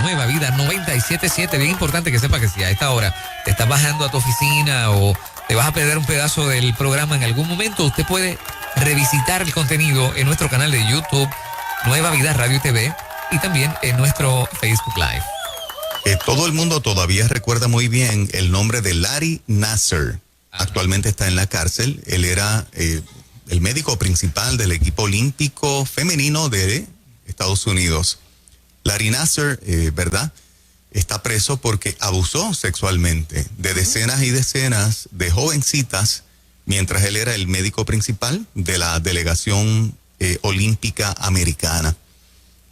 Nueva Vida 97.7. Bien importante que sepa que si a esta hora te estás bajando a tu oficina o te vas a perder un pedazo del programa en algún momento, usted puede revisitar el contenido en nuestro canal de YouTube, Nueva Vida Radio y TV, y también en nuestro Facebook Live. Todo el mundo todavía recuerda muy bien el nombre de Larry Nassar. Actualmente está en la cárcel. Él era el médico principal del equipo olímpico femenino de Estados Unidos. Larry Nassar, ¿verdad?, está preso porque abusó sexualmente de decenas y decenas de jovencitas mientras él era el médico principal de la delegación olímpica americana.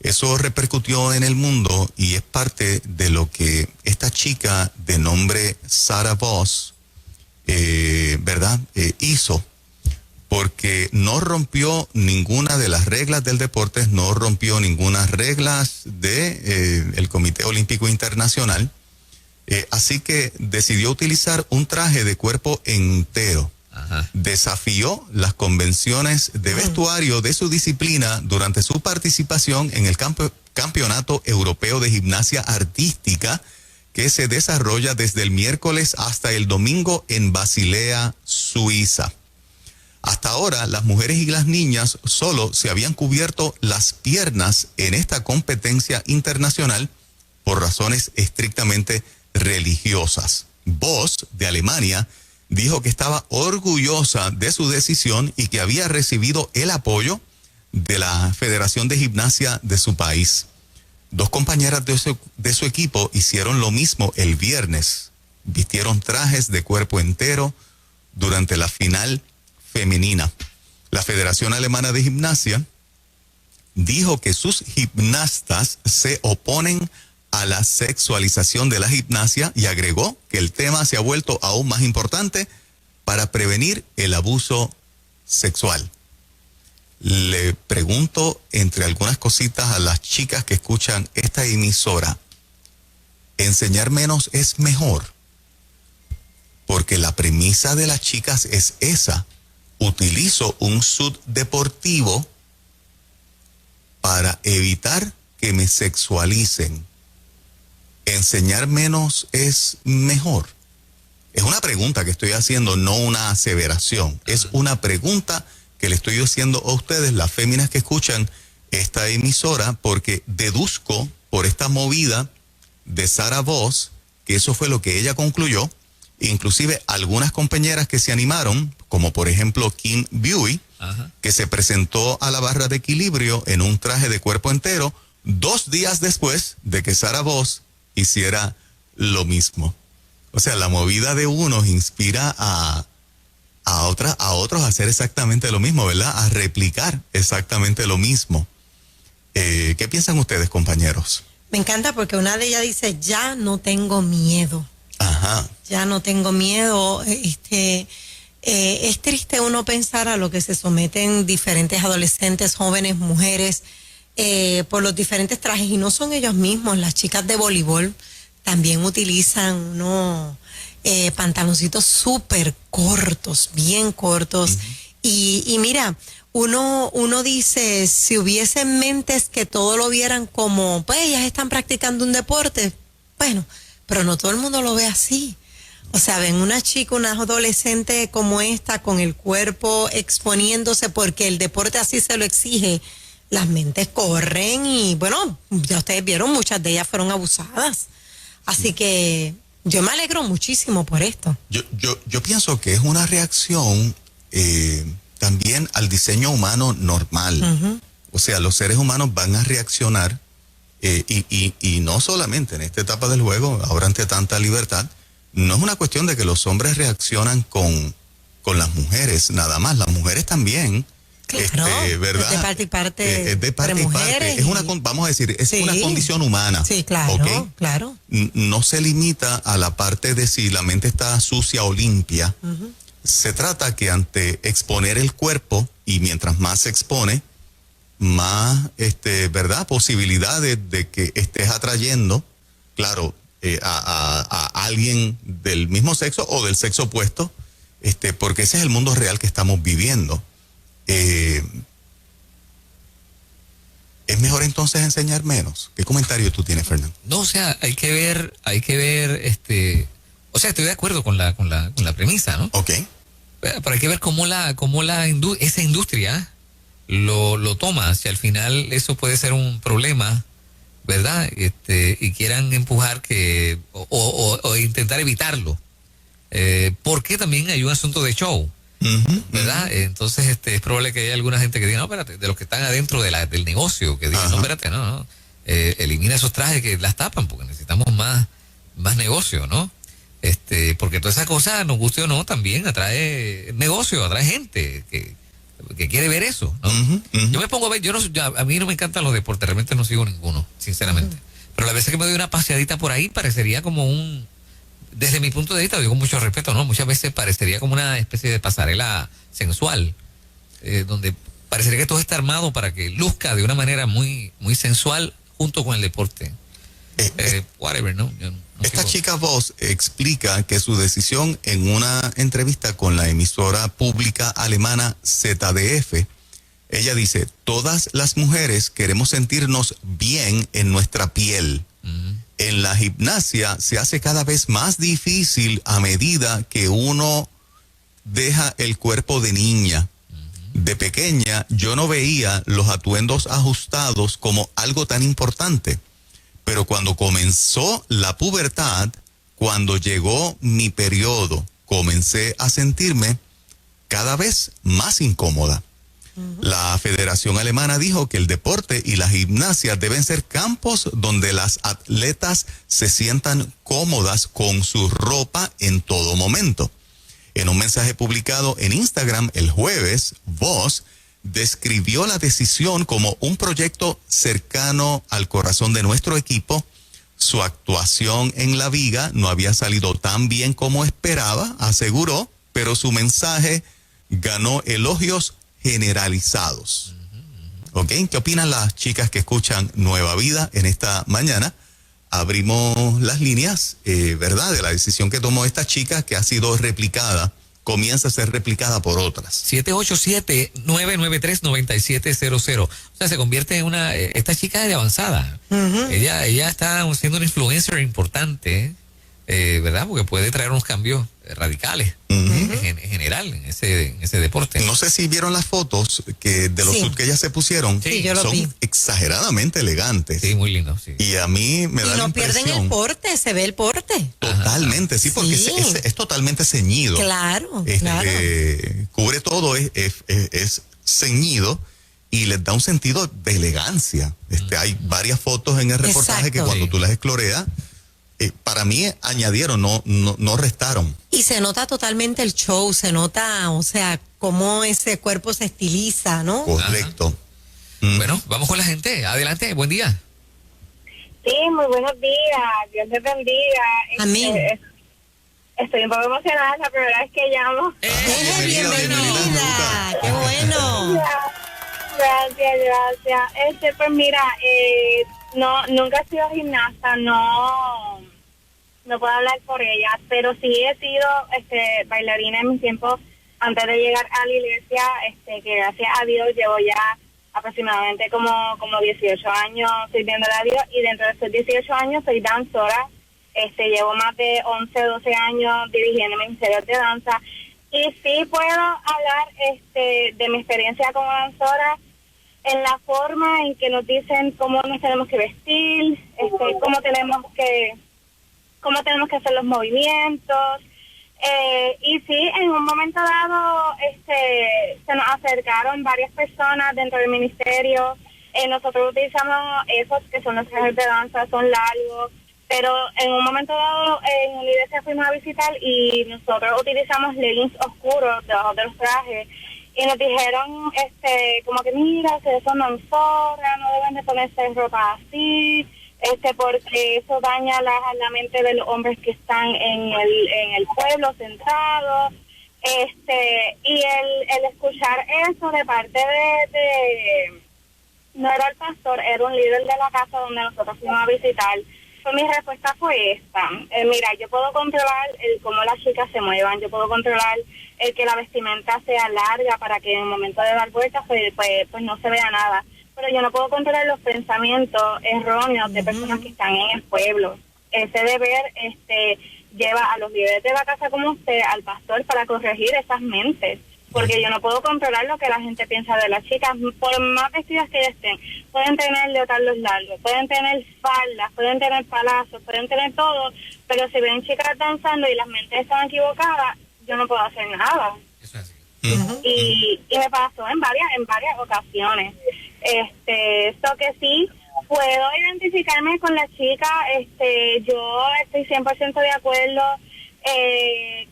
Eso repercutió en el mundo y es parte de lo que esta chica de nombre Sarah Voss, ¿verdad?, hizo, porque no rompió ninguna de las reglas del deporte, no rompió ninguna reglas de el Comité Olímpico Internacional, así que decidió utilizar un traje de cuerpo entero. Ajá. Desafió las convenciones de vestuario de su disciplina durante su participación en el Campeonato Europeo de Gimnasia Artística, que se desarrolla desde el miércoles hasta el domingo en Basilea, Suiza. Hasta ahora, las mujeres y las niñas solo se habían cubierto las piernas en esta competencia internacional por razones estrictamente religiosas. Voss, de Alemania, dijo que estaba orgullosa de su decisión y que había recibido el apoyo de la Federación de Gimnasia de su país. Dos compañeras de su equipo hicieron lo mismo el viernes. Vistieron trajes de cuerpo entero durante la final femenina. La Federación Alemana de Gimnasia dijo que sus gimnastas se oponen a la sexualización de la gimnasia y agregó que el tema se ha vuelto aún más importante para prevenir el abuso sexual. Le pregunto, entre algunas cositas, a las chicas que escuchan esta emisora, ¿enseñar menos es mejor? Porque la premisa de las chicas es esa. Utilizo un suit deportivo para evitar que me sexualicen. ¿Enseñar menos es mejor? Es una pregunta que estoy haciendo, no una aseveración. Es una pregunta que le estoy haciendo a ustedes, las féminas que escuchan esta emisora, porque deduzco por esta movida de Sarah Voss que eso fue lo que ella concluyó. Inclusive algunas compañeras que se animaron, como por ejemplo Kim Buey, que se presentó a la barra de equilibrio en un traje de cuerpo entero 2 días después de que Sarah Voss hiciera lo mismo. O sea, la movida de unos inspira a otros a hacer exactamente lo mismo, ¿verdad? A replicar exactamente lo mismo. ¿Qué piensan ustedes, compañeros? Me encanta porque una de ellas dice, ya no tengo miedo. Ajá. Ya no tengo miedo. Es triste uno pensar a lo que se someten diferentes adolescentes, jóvenes, mujeres, por los diferentes trajes, y no son ellos mismos. Las chicas de voleibol también utilizan unos pantaloncitos súper cortos, bien cortos. Y mira, uno dice, si hubiesen mentes que todo lo vieran como, pues ellas están practicando un deporte, bueno, pero no todo el mundo lo ve así. O sea, ven una chica, una adolescente como esta, con el cuerpo exponiéndose porque el deporte así se lo exige. Las mentes corren y, bueno, ya ustedes vieron, muchas de ellas fueron abusadas. Así que yo me alegro muchísimo por esto. Yo pienso que es una reacción también al diseño humano normal. O sea, los seres humanos van a reaccionar y no solamente en esta etapa del juego, ahora ante tanta libertad. No es una cuestión de que los hombres reaccionan con las mujeres, nada más. Las mujeres también, claro, ¿verdad? Es de parte y parte. Es de parte y parte. Es una, vamos a decir, es una condición humana. Sí, claro, ¿okay? Claro. No se limita a la parte de si la mente está sucia o limpia. Se trata que ante exponer el cuerpo, y mientras más se expone, más, ¿verdad? Posibilidades de que estés atrayendo, claro, a alguien del mismo sexo o del sexo opuesto, porque ese es el mundo real que estamos viviendo. ¿Es mejor entonces enseñar menos? ¿Qué comentario tú tienes, Fernando? No, o sea, hay que ver, o sea, estoy de acuerdo con la premisa, ¿no? Ok. Pero hay que ver cómo esa industria lo toma, si al final eso puede ser un problema, ¿verdad? Y quieran empujar o intentar evitarlo. Porque también hay un asunto de show, ¿verdad? Entonces es probable que haya alguna gente que diga, no, espérate, de los que están adentro del negocio, que digan, no, espérate, no, elimina esos trajes que las tapan, porque necesitamos más negocio, ¿no? Porque toda esa cosa, nos guste o no, también atrae negocio, atrae gente que quiere ver eso, ¿no? Yo me pongo a ver, a mí no me encantan los deportes, realmente no sigo ninguno, sinceramente. Pero la veces que me doy una paseadita por ahí, parecería como desde mi punto de vista, digo con mucho respeto, ¿no? Muchas veces parecería como una especie de pasarela sensual, donde parecería que todo está armado para que luzca de una manera muy, muy sensual junto con el deporte. Whatever, ¿no? Esta chica Voss explica que su decisión en una entrevista con la emisora pública alemana ZDF, ella dice, todas las mujeres queremos sentirnos bien en nuestra piel. En la gimnasia se hace cada vez más difícil a medida que uno deja el cuerpo de niña. De pequeña yo no veía los atuendos ajustados como algo tan importante. Pero cuando comenzó la pubertad, cuando llegó mi periodo, comencé a sentirme cada vez más incómoda. La Federación Alemana dijo que el deporte y la gimnasia deben ser campos donde las atletas se sientan cómodas con su ropa en todo momento. En un mensaje publicado en Instagram el jueves, Voss describió la decisión como un proyecto cercano al corazón de nuestro equipo. Su actuación en la viga no había salido tan bien como esperaba, aseguró, pero su mensaje ganó elogios generalizados. ¿Ok? ¿Qué opinan las chicas que escuchan Nueva Vida en esta mañana? Abrimos las líneas, ¿verdad? De la decisión que tomó esta chica que ha sido replicada, comienza a ser replicada por otras. 787-993-9700. O sea, se convierte en esta chica de avanzada. Ella está siendo una influencer importante, ¿verdad? Porque puede traer unos cambios radicales en general en ese deporte. No sé si vieron las fotos de los suits que ellas se pusieron. Sí, yo lo son vi. exageradamente elegantes. Sí, muy lindo, sí. Y a mí me da la impresión. Y no pierden el porte, se ve el porte. Totalmente, sí, porque Sí. es totalmente ceñido. Claro, Cubre todo, es ceñido y les da un sentido de elegancia. Hay varias fotos en el reportaje Exacto. que cuando Sí. tú las exploreas, para mí añadieron, no restaron. Y se nota totalmente el show, se nota, o sea, cómo ese cuerpo se estiliza, ¿no? Correcto. Bueno, vamos con la gente. Adelante, buen día. Sí, muy buenos días. Dios les bendiga. Amén. Estoy un poco emocionada, es la primera vez que llamo. Bienvenida. Qué bueno. Gracias. Pues mira, nunca he sido gimnasta, no puedo hablar por ella, pero sí he sido bailarina en mis tiempos antes de llegar a la iglesia, que gracias a Dios llevo ya aproximadamente como 18 años sirviendo a Dios, y dentro de esos 18 años soy danzora. Llevo más de 11, 12 años dirigiendo ministerios de danza, y sí puedo hablar de mi experiencia como danzora en la forma en que nos dicen cómo nos tenemos que vestir, cómo tenemos que hacer los movimientos, y sí, en un momento dado se nos acercaron varias personas dentro del ministerio. Nosotros utilizamos esos que son los trajes de danza, son largos, pero en un momento dado en la iglesia fuimos a visitar y nosotros utilizamos leggings oscuros debajo de los trajes, y nos dijeron como que mira, ustedes son danzoras, no deben de ponerse ropa así, porque eso daña la mente de los hombres que están en el pueblo sentados, y el escuchar eso de parte de no era el pastor, era un líder de la casa donde nosotros fuimos a visitar. Pues mi respuesta fue esta: mira, yo puedo controlar cómo las chicas se muevan, yo puedo controlar el que la vestimenta sea larga para que en el momento de dar vueltas pues no se vea nada, pero yo no puedo controlar los pensamientos erróneos de personas que están en el pueblo. Ese deber lleva a los líderes de la casa como usted, al pastor, para corregir esas mentes, porque yo no puedo controlar lo que la gente piensa de las chicas, por más vestidas que ellas estén. Pueden tener leotardos largos, pueden tener faldas, pueden tener palazos, pueden tener todo, pero si ven chicas danzando y las mentes están equivocadas, yo no puedo hacer nada. Eso es así. Y me pasó en varias ocasiones. Esto que sí puedo identificarme con la chica, yo estoy 100% de acuerdo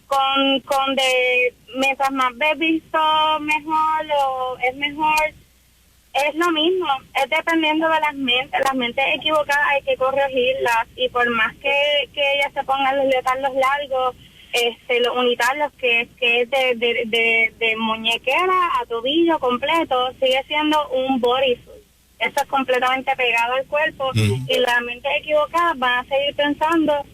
con de mientras más ves visto mejor o es mejor, es lo mismo, es dependiendo de las mentes equivocadas hay que corregirlas, y por más que ellas se pongan los leotardos largos, los unitarios que es de muñequera a tobillo completo, sigue siendo un bodysuit. Eso es completamente pegado al cuerpo, y las mentes equivocadas van a seguir pensando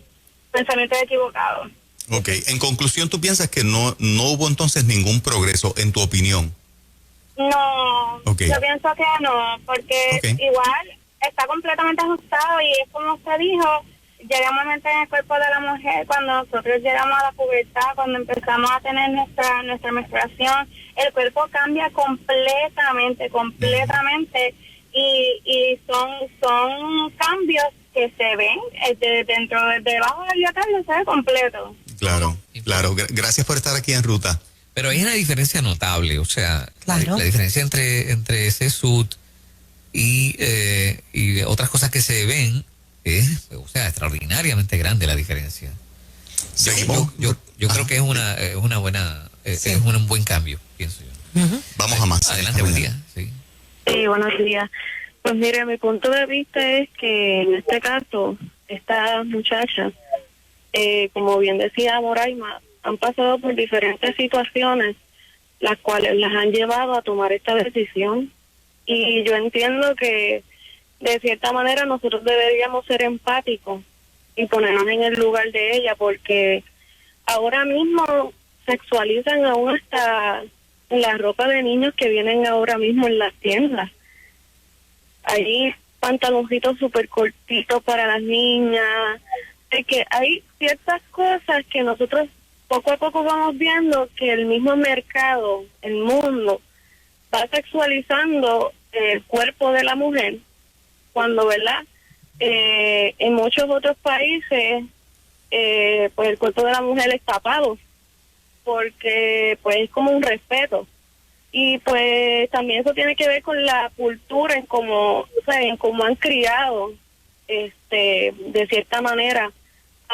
pensamientos equivocados. Ok, en conclusión, ¿tú piensas que no hubo entonces ningún progreso, en tu opinión? No, Okay. Yo pienso que no, porque igual está completamente ajustado, y es como usted dijo, llega un momento en el cuerpo de la mujer cuando nosotros llegamos a la pubertad, cuando empezamos a tener nuestra menstruación, el cuerpo cambia completamente, y son cambios que se ven dentro, debajo del leotardo, se ve completo. Claro. Gracias por estar aquí en Ruta. Pero hay una diferencia notable, o sea, Claro. la diferencia entre ese suit y otras cosas que se ven es, o sea, extraordinariamente grande la diferencia. Seguimos. Yo creo que es una buena, es un buen cambio, pienso yo. Vamos a más. Adelante, buen día. Sí. Sí, buenos días. Pues mire, mi punto de vista es que en este caso, estas muchachas, como bien decía Moraima, han pasado por diferentes situaciones, las cuales las han llevado a tomar esta decisión. Y yo entiendo que de cierta manera nosotros deberíamos ser empáticos y ponernos en el lugar de ella, porque ahora mismo sexualizan aún hasta la ropa de niños que vienen ahora mismo en las tiendas. Hay pantaloncitos súper cortitos para las niñas, de que hay ciertas cosas que nosotros poco a poco vamos viendo que el mismo mercado, el mundo, va sexualizando el cuerpo de la mujer, cuando, ¿verdad? En muchos otros países, pues el cuerpo de la mujer es tapado, porque pues es como un respeto. Y pues también eso tiene que ver con la cultura, en cómo, o sea, en cómo han criado, de cierta manera,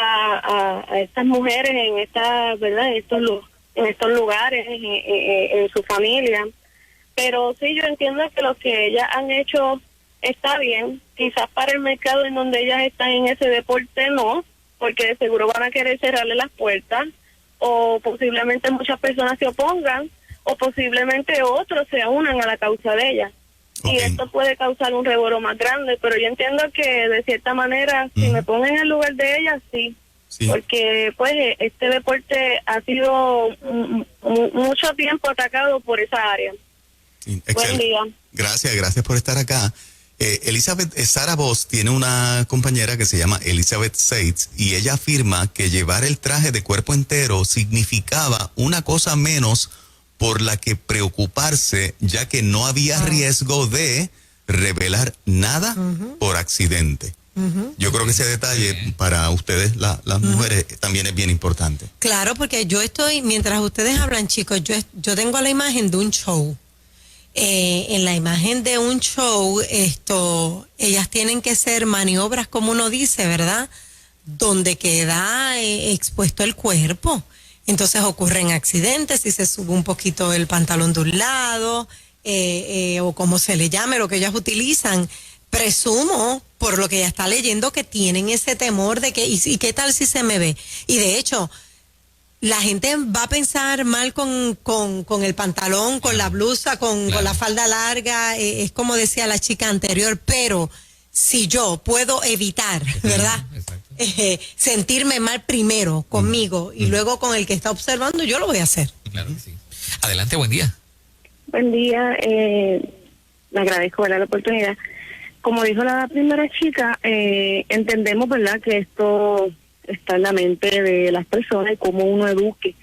a estas mujeres en estas, ¿verdad? En estos lugares, en su familia. Pero sí, yo entiendo que lo que ellas han hecho está bien. Quizás para el mercado en donde ellas están en ese deporte no, porque de seguro van a querer cerrarle las puertas, o posiblemente muchas personas se opongan, o posiblemente otros se unan a la causa de ella. Y esto puede causar un revuelo más grande, pero yo entiendo que de cierta manera, si me pongo en el lugar de ella, sí. Porque pues este deporte ha sido mucho tiempo atacado por esa área. Buen día. Gracias por estar acá. Elizabeth Sara Voss tiene una compañera que se llama Elizabeth Seitz, y ella afirma que llevar el traje de cuerpo entero significaba una cosa menos por la que preocuparse, ya que no había riesgo de revelar nada por accidente. Yo creo que ese detalle para ustedes, las mujeres, también es bien importante. Claro, porque yo estoy, mientras ustedes hablan, chicos, yo tengo la imagen de un show. En la imagen de un show, ellas tienen que hacer maniobras, como uno dice, ¿verdad? Donde queda expuesto el cuerpo. Entonces ocurren accidentes, si se sube un poquito el pantalón de un lado, o como se le llame, lo que ellas utilizan. Presumo, por lo que ella está leyendo, que tienen ese temor de que, ¿y qué tal si se me ve? Y de hecho, la gente va a pensar mal con el pantalón, con la blusa, con la falda larga, es como decía la chica anterior, pero si yo puedo evitar, ¿verdad? Sentirme mal primero conmigo y luego con el que está observando, yo lo voy a hacer. Claro que sí. Adelante, buen día. Buen día. le agradezco, ¿verdad?, la oportunidad. Como dijo la primera chica, entendemos, ¿verdad?, que esto está en la mente de las personas y cómo uno eduque,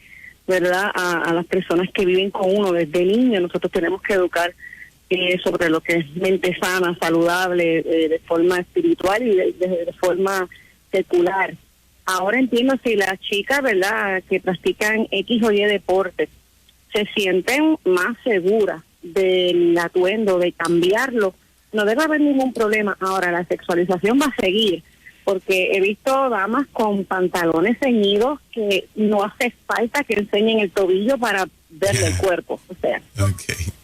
¿verdad?, a las personas que viven con uno desde niño. Nosotros tenemos que educar sobre lo que es mente sana, saludable, de forma espiritual y de forma secular. Ahora entiendo si las chicas, ¿verdad?, que practican X o Y deporte se sienten más seguras del atuendo, de cambiarlo, no debe haber ningún problema. Ahora, la sexualización va a seguir, porque he visto damas con pantalones ceñidos que no hace falta que enseñen el tobillo para verle el cuerpo. O sea,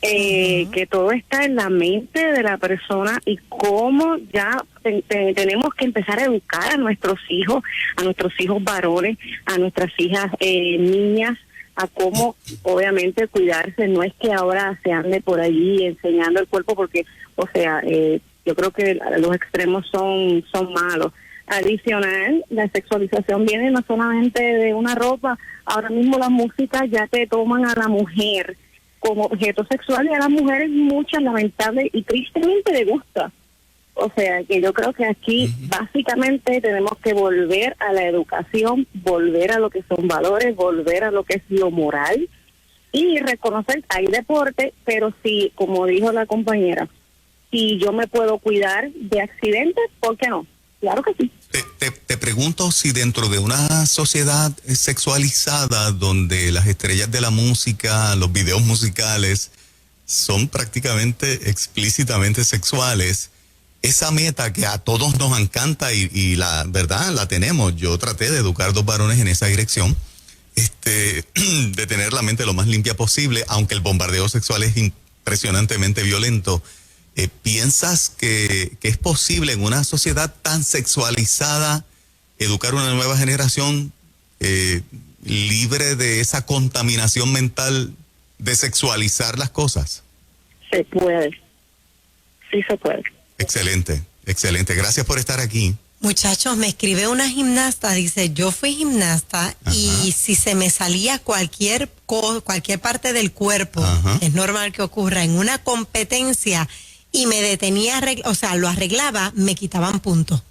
que todo está en la mente de la persona y cómo ya tenemos que empezar a educar a nuestros hijos varones, a nuestras hijas niñas, a cómo obviamente cuidarse. No es que ahora se ande por allí enseñando el cuerpo, porque, o sea, yo creo que los extremos son malos. Adicional, la sexualización viene no solamente de una ropa. Ahora mismo las músicas ya te toman a la mujer como objeto sexual, y a las mujeres muchas, lamentable y tristemente, le gusta. O sea, que yo creo que aquí básicamente tenemos que volver a la educación, volver a lo que son valores, volver a lo que es lo moral y reconocer, hay deporte, pero sí, como dijo la compañera, si yo me puedo cuidar de accidentes, ¿por qué no? Claro que sí. Te pregunto si dentro de una sociedad sexualizada donde las estrellas de la música, los videos musicales son prácticamente explícitamente sexuales, esa meta que a todos nos encanta y la verdad la tenemos. Yo traté de educar 2 varones en esa dirección, de tener la mente lo más limpia posible, aunque el bombardeo sexual es impresionantemente violento. ¿Piensas que es posible en una sociedad tan sexualizada educar una nueva generación libre de esa contaminación mental de sexualizar las cosas? Se puede. Sí se puede. Excelente, excelente. Gracias por estar aquí. Muchachos, me escribe una gimnasta, dice, yo fui gimnasta. Ajá. Y si se me salía cualquier parte del cuerpo, ajá, es normal que ocurra en una competencia, y me detenía, o sea, lo arreglaba, me quitaban puntos.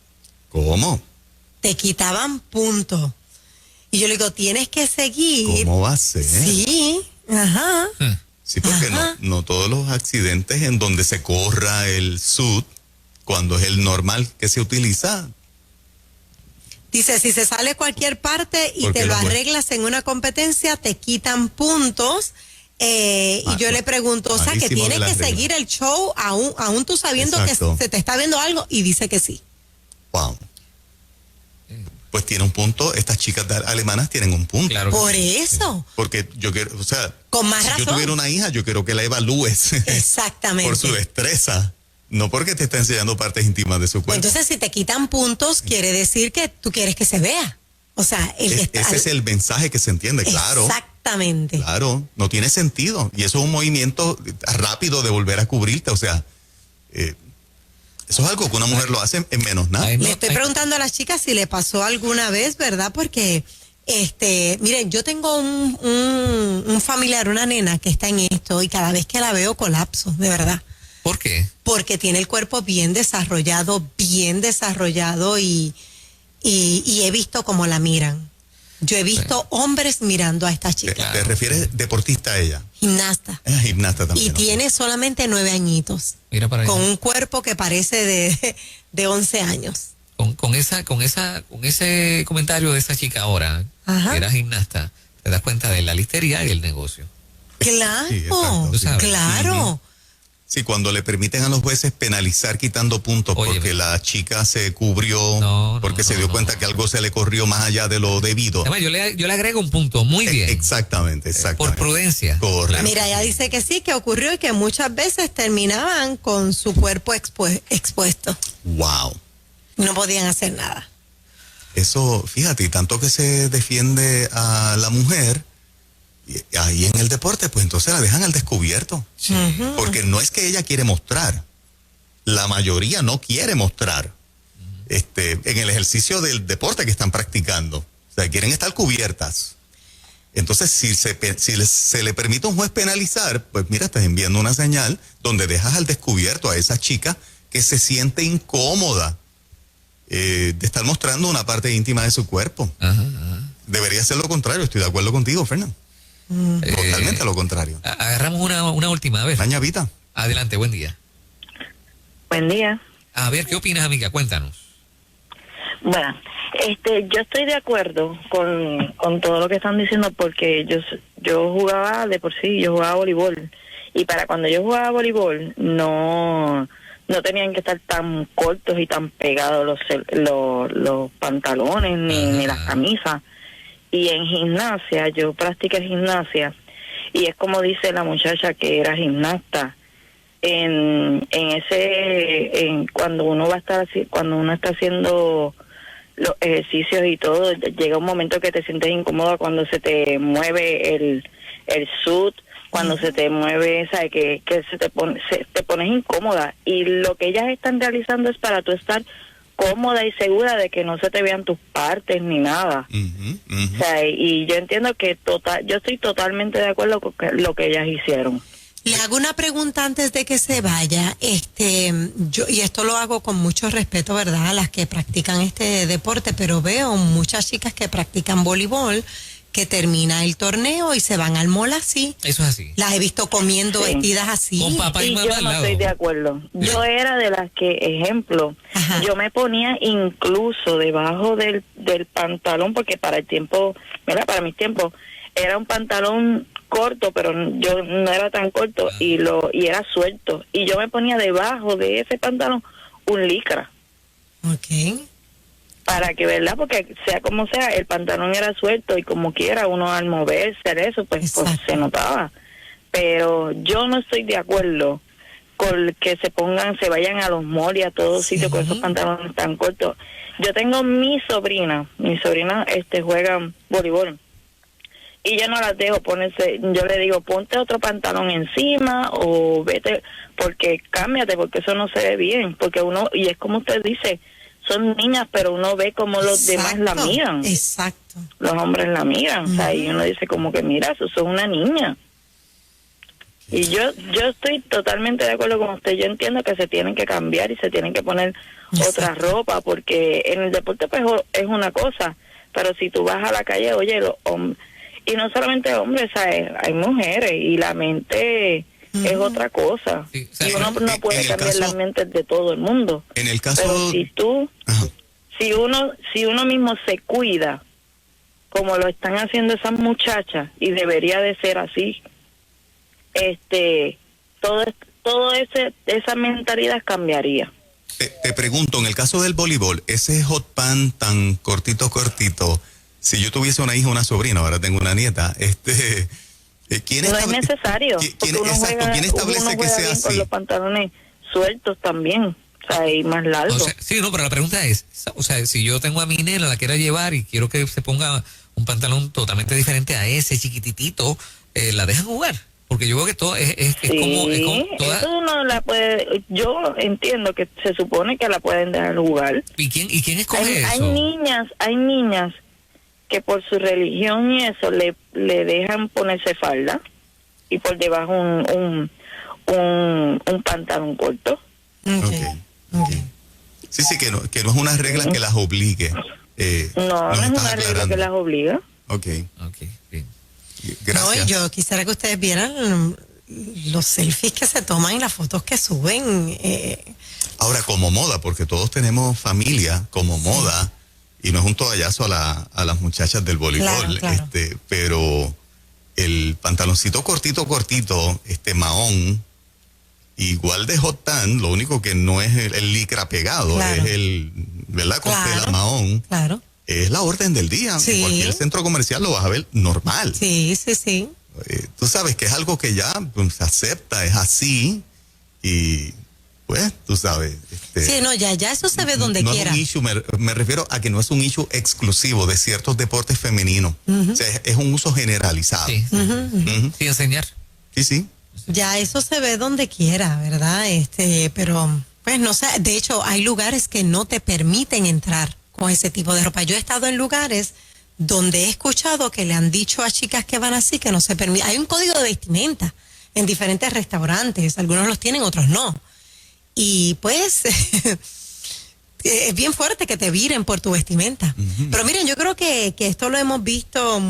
¿Cómo? Te quitaban puntos. Y yo le digo, tienes que seguir. ¿Cómo va a ser? Sí, ajá. Sí, porque no todos los accidentes en donde se corra el SUT, cuando es el normal que se utiliza. Dice, si se sale cualquier parte y te lo arreglas en una competencia, te quitan puntos. Y yo le pregunto, o sea, que tienes que seguir el show aún tú sabiendo, exacto, que se te está viendo algo, y dice que sí. Wow. Pues tiene un punto, estas chicas alemanas tienen un punto. Claro. Por eso. Porque yo quiero, o sea, con más si razón, yo tuviera una hija, yo quiero que la evalúes. Exactamente. Por su destreza, no porque te está enseñando partes íntimas de su cuerpo. Entonces, si te quitan puntos, quiere decir que tú quieres que se vea. O sea, ese es el mensaje que se entiende, claro. Exactamente. Claro, no tiene sentido. Y eso es un movimiento rápido de volver a cubrirte. O sea, eso es algo que una mujer lo hace en menos nada. Le estoy preguntando a las chicas si le pasó alguna vez, ¿verdad? Porque, miren, yo tengo un familiar, una nena que está en esto, y cada vez que la veo colapso, de verdad. ¿Por qué? Porque tiene el cuerpo bien desarrollado, y he visto cómo la miran. Yo he visto hombres mirando a esta chica. ¿Te refieres deportista a ella? Gimnasta. Gimnasta también. Y tiene solamente 9 añitos. Mira para allá. Con un cuerpo que parece de 11 años. Con ese comentario de esa chica ahora, que era gimnasta, te das cuenta de la listería y el negocio. Claro, sí, exacto, sí. Claro. Sí, cuando le permiten a los jueces penalizar quitando puntos. Oye, porque la chica se cubrió, porque se dio cuenta que algo se le corrió más allá de lo debido. Además, yo le agrego un punto, muy bien. Exactamente. Por prudencia. Correcto. Mira, ella dice que sí, que ocurrió y que muchas veces terminaban con su cuerpo expuesto. Wow. No podían hacer nada. Eso, fíjate, y tanto que se defiende a la mujer, y ahí en el deporte, pues entonces la dejan al descubierto. Sí. Porque no es que ella quiere mostrar, la mayoría no quiere mostrar en el ejercicio del deporte que están practicando. O sea, quieren estar cubiertas. Entonces, se le permite a un juez penalizar, pues mira, estás enviando una señal donde dejas al descubierto a esa chica que se siente incómoda de estar mostrando una parte íntima de su cuerpo. Ajá, ajá. Debería ser lo contrario, estoy de acuerdo contigo, Fernando. Totalmente lo contrario. Agarramos una última, a ver. Ñavita. Adelante, buen día. Buen día. A ver, ¿qué opinas, amiga? Cuéntanos. Bueno, yo estoy de acuerdo con todo lo que están diciendo porque yo jugaba de por sí, yo jugaba voleibol y para cuando yo jugaba voleibol no tenían que estar tan cortos y tan pegados los pantalones ni las camisas. Y en gimnasia, yo practiqué gimnasia y es como dice la muchacha que era gimnasta. Cuando uno está haciendo los ejercicios y todo, llega un momento que te sientes incómoda cuando se te mueve el sud, cuando se te mueve, ¿sabes? Que te pones incómoda, y lo que ellas están realizando es para tú estar cómoda y segura de que no se te vean tus partes ni nada. O sea, y yo entiendo que yo estoy totalmente de acuerdo con lo que ellas hicieron. Le hago una pregunta antes de que se vaya. Yo, y esto lo hago con mucho respeto, ¿verdad?, a las que practican este deporte, pero veo muchas chicas que practican voleibol que termina el torneo y se van al mall así. Eso es así. Las he visto comiendo vestidas así. Con papá y mamá yo al no lado. estoy de acuerdo. Yo era de las que, ejemplo, yo me ponía incluso debajo del pantalón, porque para el tiempo, mira, para mis tiempos, era un pantalón corto, pero yo no era tan corto y era suelto. Y yo me ponía debajo de ese pantalón un licra. Ok. Para que, ¿verdad? Porque sea como sea, el pantalón era suelto y como quiera, uno al moverse, eso, pues se notaba. Pero yo no estoy de acuerdo con que se vayan a los malls y a todos sitios con esos pantalones tan cortos. Yo tengo mi sobrina juega voleibol. Y yo no las dejo ponerse, yo le digo, ponte otro pantalón encima o vete, porque cámbiate, porque eso no se ve bien, porque y es como usted dice, son niñas, pero uno ve como los demás la miran. Exacto. Los hombres la miran, o sea, y uno dice como que, mira, eso es una niña. Y yo estoy totalmente de acuerdo con usted, yo entiendo que se tienen que cambiar y se tienen que poner otra ropa, porque en el deporte pues es una cosa, pero si tú vas a la calle, oye, los hombres, y no solamente hombres, ¿sabes? Hay mujeres y la mente es otra cosa. Sí, o sea, y uno no puede cambiar las mentes de todo el mundo. En el caso... Pero si uno mismo se cuida, como lo están haciendo esas muchachas, y debería de ser así, esa mentalidad cambiaría. Te pregunto, en el caso del voleibol, ese hot pan tan cortito, si yo tuviese una hija o una sobrina, ahora tengo una nieta, ¿quién no es necesario. ¿Quién establece que sea así? Con los pantalones sueltos también, o sea, y más largos. O sea, sí, no, pero la pregunta es, o sea, si yo tengo a mi nena, la quiero llevar y quiero que se ponga un pantalón totalmente diferente a ese chiquititito, ¿la dejan jugar? Porque yo veo que todo es como toda... Eso uno la puede, yo entiendo que se supone que la pueden dejar jugar. ¿Y quién escoge eso? Hay niñas que por su religión y eso le dejan ponerse falda y por debajo un pantalón corto. Okay. Sí, que no es una regla que las obligue. No es una regla que las obliga. Ok, bien. Gracias. No, y yo quisiera que ustedes vieran los selfies que se toman y las fotos que suben. Ahora, como moda, porque todos tenemos familia como moda, y no es un toallazo a las muchachas del voleibol, claro. Pero el pantaloncito cortito, mahón, igual de hot tan, lo único que no es el licra pegado, es el, ¿verdad? Con tela mahón. Claro. Es la orden del día. Sí. En cualquier centro comercial lo vas a ver normal. Sí. Tú sabes que es algo que ya se acepta, es así, y pues, tú sabes. Sí, no, ya eso se ve donde no quiera. Es un issue, me refiero a que no es un issue exclusivo de ciertos deportes femeninos. O sea, es un uso generalizado. Sí, sí, enseñar. Sí. Ya eso se ve donde quiera, ¿verdad? Pero, pues no sé, de hecho hay lugares que no te permiten entrar con ese tipo de ropa. Yo he estado en lugares donde he escuchado que le han dicho a chicas que van así que no se permite. Hay un código de vestimenta en diferentes restaurantes, algunos los tienen, otros no. Y pues es bien fuerte que te viren por tu vestimenta. Pero miren, yo creo que esto lo hemos visto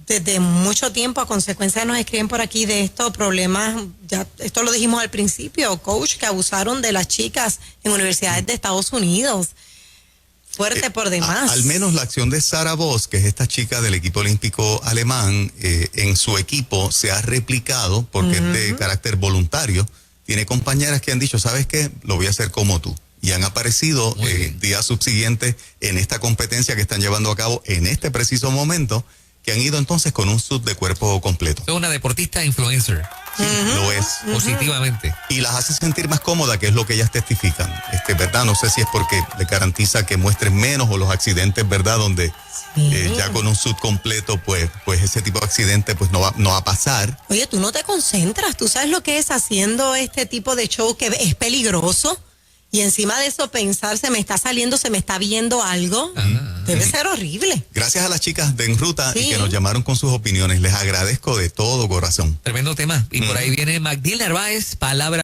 desde mucho tiempo. A consecuencia nos escriben por aquí de estos problemas, ya esto lo dijimos al principio, coach, que abusaron de las chicas en universidades de Estados Unidos. Fuerte por demás. Al menos la acción de Sarah Voss, que es esta chica del equipo olímpico alemán, en su equipo se ha replicado porque es de carácter voluntario. Tiene compañeras que han dicho, ¿sabes qué? Lo voy a hacer como tú. Y han aparecido días subsiguientes en esta competencia que están llevando a cabo en este preciso momento, que han ido entonces con un suit de cuerpo completo. Es una deportista influencer. Sí, lo es. Positivamente. Y las hace sentir más cómodas, que es lo que ellas testifican. ¿Verdad? No sé si es porque le garantiza que muestren menos o los accidentes, ¿verdad? Donde ya con un suit completo, pues ese tipo de accidente pues no va a pasar. Oye, tú no te concentras, tú sabes lo que es haciendo este tipo de show que es peligroso. Y encima de eso pensar, se me está saliendo, se me está viendo algo. Debe ser horrible. Gracias a las chicas de En Ruta y Sí. que nos llamaron con sus opiniones. Les agradezco de todo corazón. Tremendo tema. Y por ahí viene Magdiel Narváez, palabra.